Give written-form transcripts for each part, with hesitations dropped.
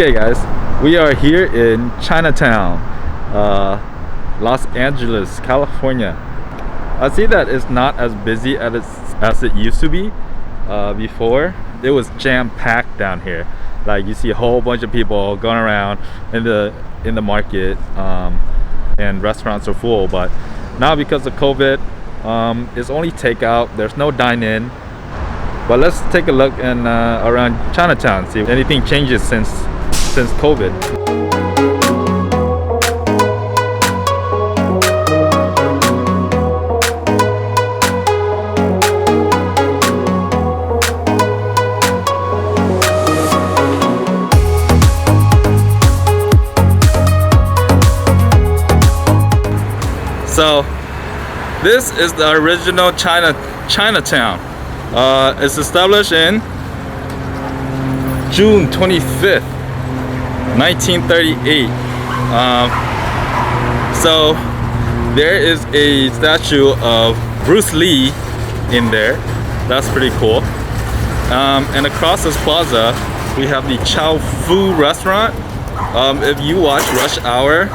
Okay guys, we are here in Chinatown, Los Angeles, California. I see that it's not as busy as it used to be. Before it was jam-packed down here. Like you see a whole bunch of people going around in the market, and restaurants are full. But now because of COVID, it's only takeout. There's no dine-in. But let's take a look around Chinatown, see if anything changes since COVID. So this is the original Chinatown. It's established in June 25th, 1938. So there is a statue of Bruce Lee in there. That's pretty cool. And across this plaza, we have the ChefQ restaurant. If you watch Rush Hour,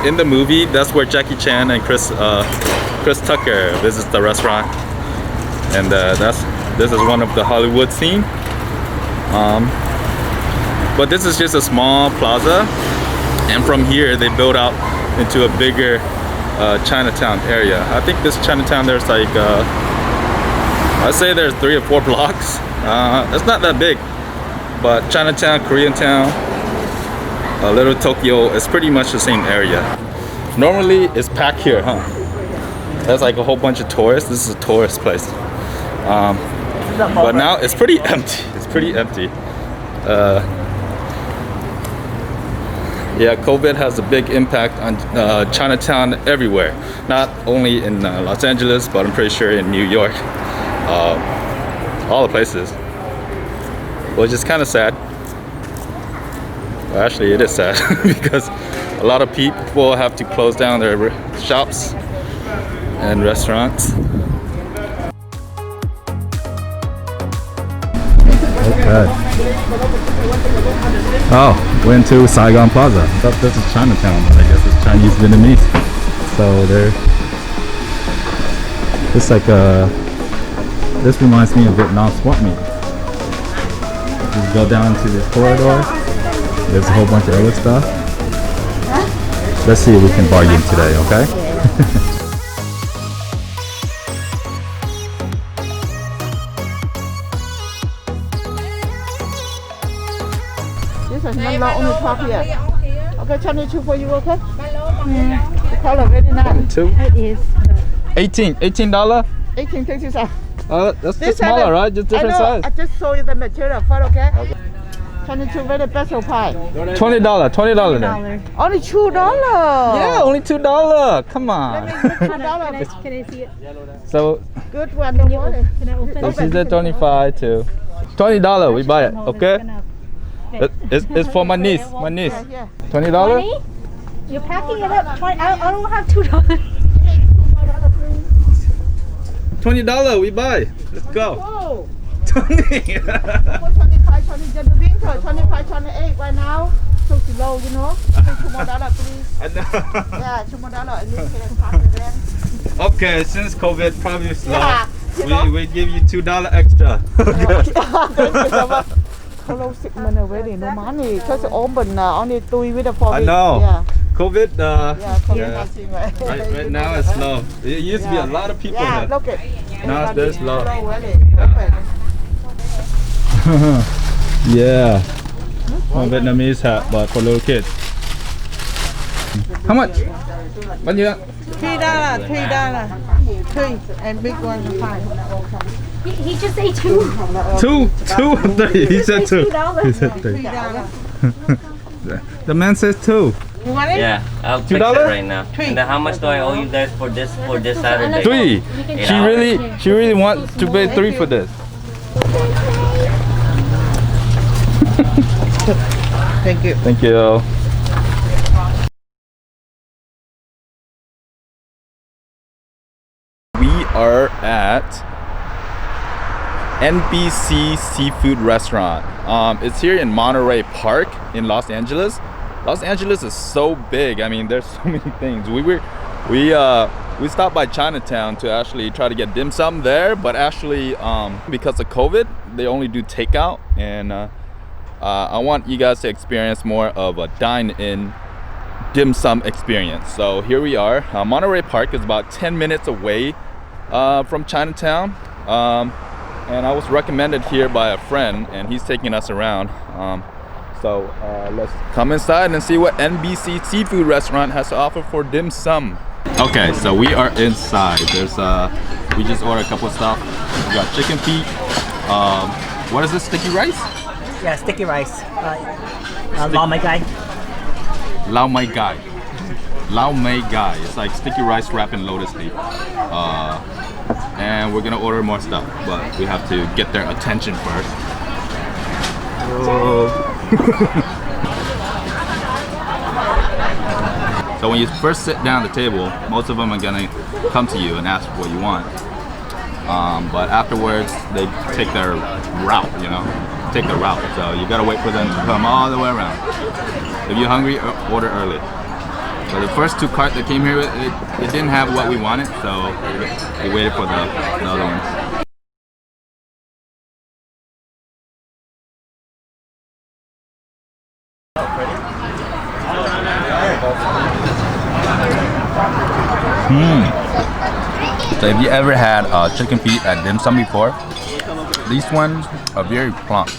in the movie, that's where Jackie Chan and Chris Tucker visits the restaurant, and this is one of the Hollywood scene. But this is just a small plaza, and from here they built out into a bigger Chinatown area. I think this Chinatown, there's like I'd say there's 3 or 4 blocks. It's not that big, but Chinatown, Koreatown, Little Tokyo is pretty much the same area. Normally it's packed here, huh? There's like a whole bunch of tourists. This is a tourist place. But now it's pretty empty. It's pretty empty. Yeah, COVID has a big impact on Chinatown everywhere. Not only in Los Angeles, but I'm pretty sure in New York. All the places. Which is kind of sad. Well, actually, it is sad because a lot of people have to close down their shops and restaurants. Okay. Oh, went to Saigon Plaza. I thought this is Chinatown, but I guess it's Chinese Vietnamese. So there. It's like this reminds me of Vietnam swap meet. Just go down to this corridor. There's a whole bunch of other stuff. Let's see if we can bargain today, okay? This is not only top here. Okay, Chinese two for you, okay? The color very nice. Two? It is. $18. 18 pieces. That's just smaller, right? Just different size. I just show you the material first, okay? Chinese two very special pie. $20 then. Only $2. Yeah, only $2. Come on. $2. Can I see it? So Good one, don't worry. Can I open this it? is the 25 too. $20. We buy it, okay? It's for my niece. My niece. Yeah. $20. 20? You're packing it up. 20. I don't have $2. $20. We buy. Let's go. Oh. 20. 25, 20 in the winter, 25, 28 right now. So it's low, you know. $2 more, please. I know. Yeah, $2 more. And you can pass it then. Okay, since COVID probably slow, Yeah, you know. we give you $2 extra. Hello, 6 months already, no money. Just open only 2 with the 4 I know. Yeah. COVID, Yeah, COVID yeah. nothing, right? right now it's low. It used to be a lot of people Yeah, here. look it. Now there's low. Low, really. Perfect. Yeah. One Vietnamese hat, but for little kids. How much? Bao nhiêu ạ? $3, $3. 3 and big one 5. He just ate 2. Two or three? He said two. $2. He said three. $3. The man says two. You want it? Yeah, I'll fix it $2? right now. And then how much do I owe you guys for this Saturday? 3. She really wants to pay 3 for this. Thank you. Thank you. We are at NBC Seafood Restaurant. It's here in Monterey Park in Los Angeles. Los Angeles is so big. I mean, there's so many things. We stopped by Chinatown to actually try to get dim sum there, but actually because of COVID, they only do takeout, and I want you guys to experience more of a dine-in dim sum experience. So here we are. Monterey Park is about 10 minutes away from Chinatown, and I was recommended here by a friend, and he's taking us around. So let's come inside and see what NBC Seafood Restaurant has to offer for dim sum. Okay, so we are inside. There's we just ordered a couple of stuff. We got chicken feet. What is this, sticky rice? Yeah, sticky rice. Lao Mai Gai. Lao Mai Gai. Lao Mai Gai. It's like sticky rice wrapped in lotus leaf. And we're gonna order more stuff, but we have to get their attention first. So when you first sit down at the table, most of them are gonna come to you and ask what you want. But afterwards, they take their route, you know? Take the route. So you gotta wait for them to come all the way around. If you're hungry, order early. So the first two carts that came here, it didn't have what we wanted, so we waited for the other ones. So if you ever had chicken feet at dim sum before, these ones are very plump.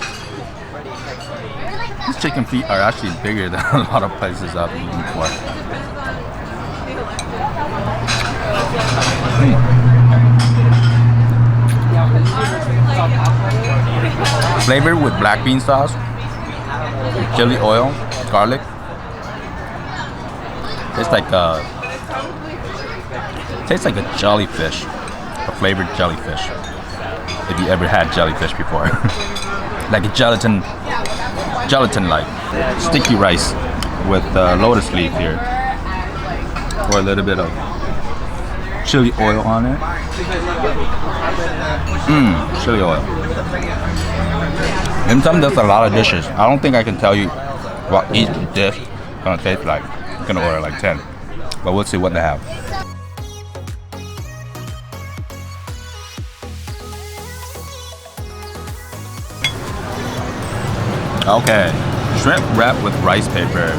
These chicken feet are actually bigger than a lot of places I've eaten before. Flavored with black bean sauce, chili oil, garlic. Tastes like a jellyfish, a flavored jellyfish. If you ever had jellyfish before, like a gelatin-like sticky rice with lotus leaf here, or a little bit of chili oil on it. Chili oil. Dim sum does a lot of dishes. I don't think I can tell you what each dish is gonna taste like. I'm gonna order like 10, but we'll see what they have. Okay, shrimp wrapped with rice paper.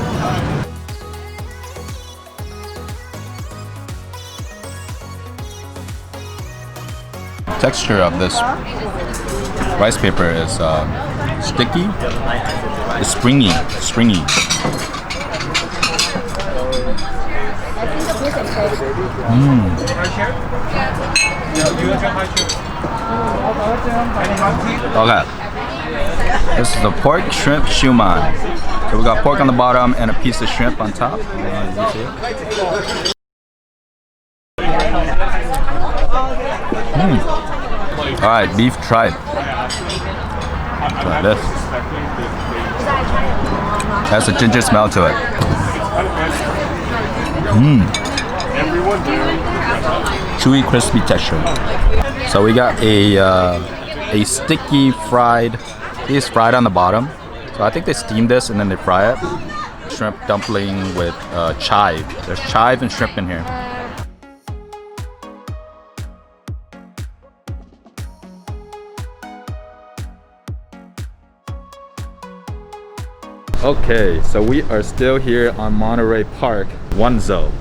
Texture of this rice paper is sticky. It's springy. Okay. This is the pork shrimp Shuman. So we got pork on the bottom and a piece of shrimp on top. Alright, beef tripe. Try this. Has a ginger smell to it. Chewy, crispy texture. So we got a sticky fried. It is fried on the bottom, so I think they steam this and then they fry it. Shrimp dumpling with chive. There's chive and shrimp in here. Okay, so we are still here on Monterey Park. Wonzo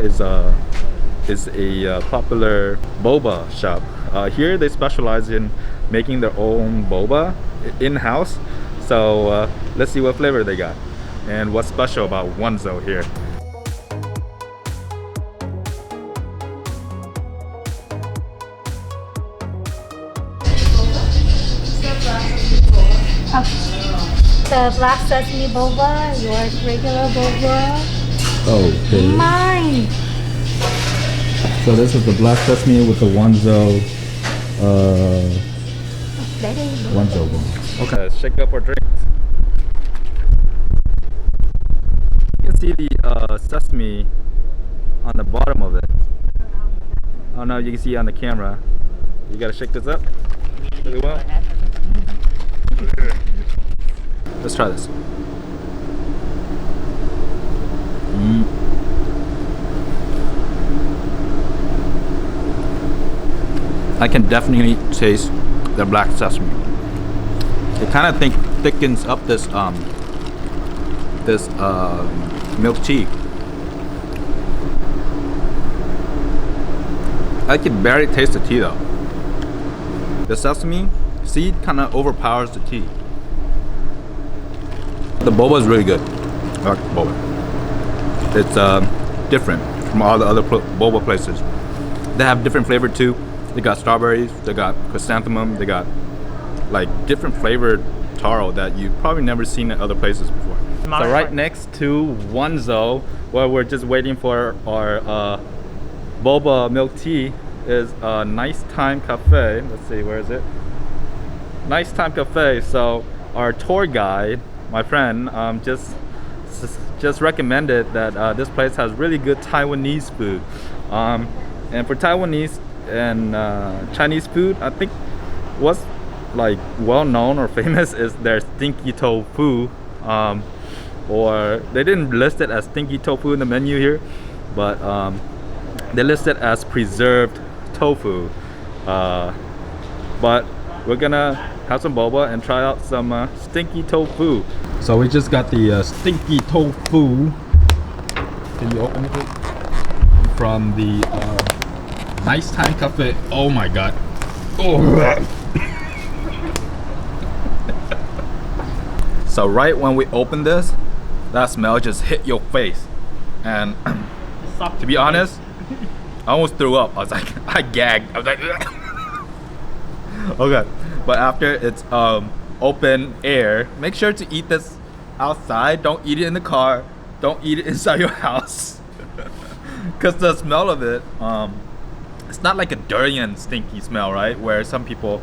is a popular boba shop. Here they specialize in making their own boba in-house. So let's see what flavor they got and what's special about Wonzo here. The black sesame boba, yours regular boba. Okay. Mine. So this is the black sesame with the Wonzo Wonzo bowl. Okay, shake up our drinks. You can see the sesame on the bottom of it. Oh no, you can see on the camera. You gotta shake this up. really well. Let's try this. I can definitely taste the black sesame. It kind of thickens up this milk tea. I can barely taste the tea though. The sesame seed kind of overpowers the tea. The boba is really good. I like the boba. It's different from all the other boba places. They have different flavor too. They got strawberries, they got chrysanthemum, they got like different flavored taro that you've probably never seen at other places before. So right next to Wonzo, where we're just waiting for our boba milk tea, is a Nice Time Cafe. Let's see, where is it? Nice Time Cafe. So our tour guide, my friend, just recommended that this place has really good Taiwanese food. And for Taiwanese and Chinese food, I think what's like well known or famous is their Stinky Tofu. Or they didn't list it as Stinky Tofu in the menu here, but they list it as preserved tofu. But we're gonna have some boba and try out some Stinky Tofu. So we just got the Stinky Tofu. Can you open it? From the Nice Time Cafe. Oh my god. Oh. So right when we opened this, that smell just hit your face. And to be honest, I almost threw up. I was like, I gagged. I was like, okay. But after it's open air, make sure to eat this outside. Don't eat it in the car. Don't eat it inside your house. Because the smell of it, it's not like a durian stinky smell, right? Where some people,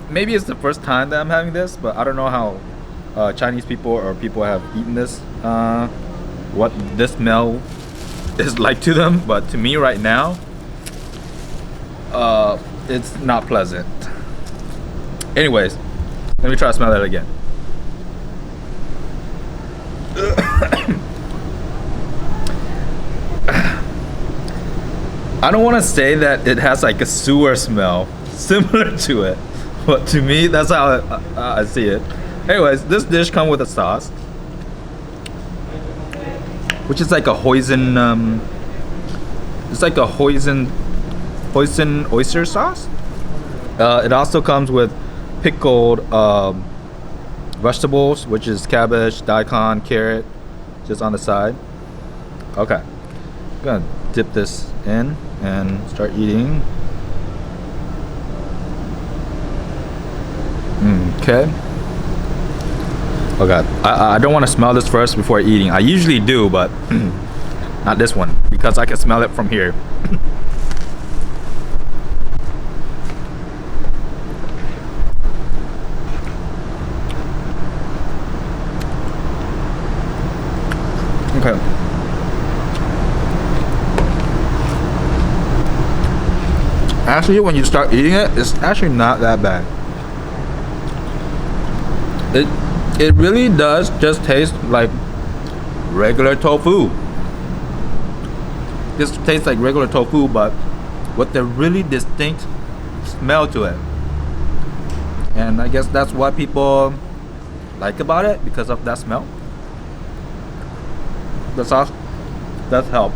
maybe it's the first time that I'm having this, but I don't know how Chinese people or people have eaten this, what this smell is like to them. But to me right now, it's not pleasant. Anyways, let me try to smell that again. I don't want to say that it has like a sewer smell similar to it, but to me that's how I see it. Anyways, this dish comes with a sauce, which is like a hoisin. It's like a hoisin oyster sauce. It also comes with pickled vegetables, which is cabbage, daikon, carrot, just on the side. Okay, I'm gonna dip this in and start eating. Okay. Oh god, I don't want to smell this first before eating. I usually do, but not this one because I can smell it from here. Okay. Actually, when you start eating it, it's actually not that bad. It really does just taste like regular tofu. This tastes like regular tofu, but with a really distinct smell to it. And I guess that's what people like about it, because of that smell. The sauce does help.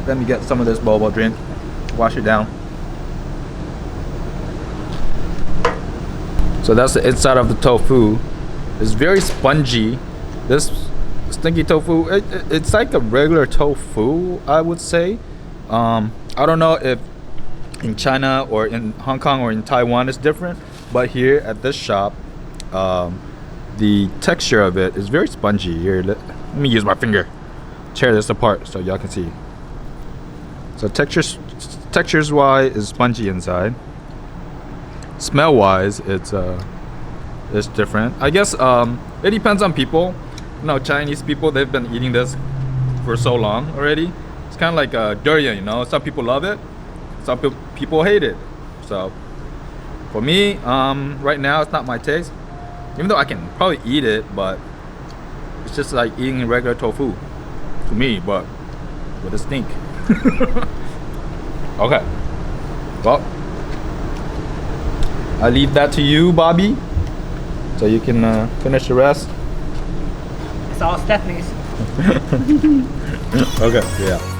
Let me get some of this boba drink, wash it down. So that's the inside of the tofu. It's very spongy. This Stinky Tofu, it's like a regular tofu, I would say. I don't know if in China or in Hong Kong or in Taiwan it's different, but here at this shop, the texture of it is very spongy. Here, let me use my finger, tear this apart so y'all can see. So textures wise is spongy inside. Smell wise, it's different. I guess it depends on people. You know, Chinese people, they've been eating this for so long already. It's kind of like durian, you know. Some people love it, some people hate it. So For me, right now it's not my taste. Even though I can probably eat it, but it's just like eating regular tofu to me, but with a stink. Okay. Well, I leave that to you, Bobby, so you can finish the rest. It's all Stephanie's. Okay, yeah.